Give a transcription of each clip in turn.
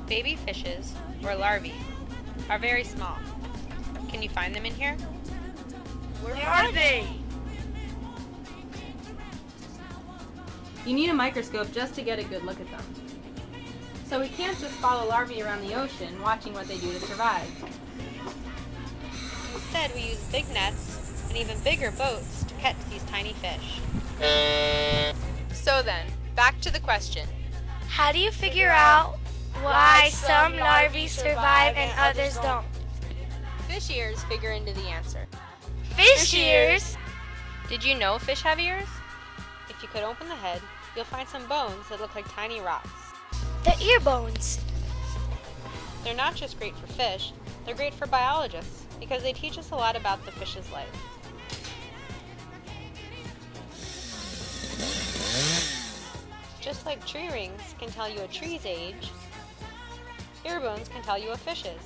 Baby fishes, or larvae, are very small. Can you find them in here? Where are they? You need a microscope just to get a good look at them. So we can't just follow larvae around the ocean, watching what they do to survive. Instead, we use big nets and even bigger boats to catch these tiny fish. So then, back to the question. How do you figure out why some larvae survive and others don't? Fish ears figure into the answer. Fish ears? Did you know fish have ears? If you could open the head, you'll find some bones that look like tiny rocks. The ear bones. They're not just great for fish, they're great for biologists because they teach us a lot about the fish's life. Just like tree rings can tell you a tree's age, ear bones can tell you a fish's.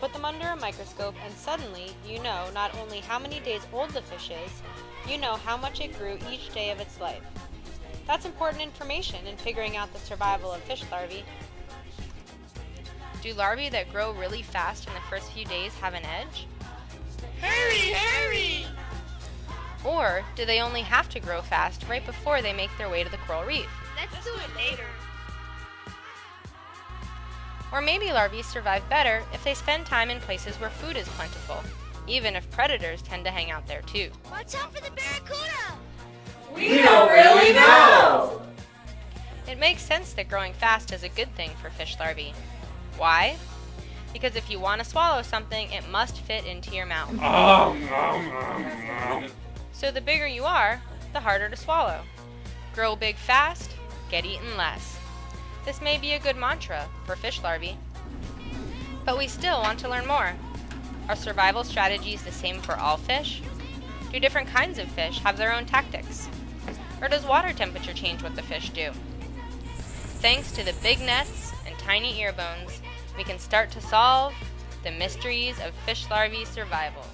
Put them under a microscope and suddenly you know not only how many days old the fish is, you know how much it grew each day of its life. That's important information in figuring out the survival of fish larvae. Do larvae that grow really fast in the first few days have an edge? Hurry! Or do they only have to grow fast right before they make their way to the coral reef? Let's do it later. Or maybe larvae survive better if they spend time in places where food is plentiful, even if predators tend to hang out there too. Watch out for the barracuda! We don't really know! It makes sense that growing fast is a good thing for fish larvae. Why? Because if you want to swallow something, it must fit into your mouth. So the bigger you are, the harder to swallow. Grow big fast, get eaten less. This may be a good mantra for fish larvae. But we still want to learn more. Are survival strategies the same for all fish? Do different kinds of fish have their own tactics? Or does water temperature change what the fish do? Thanks to the big nets and tiny ear bones, we can start to solve the mysteries of fish larvae survival.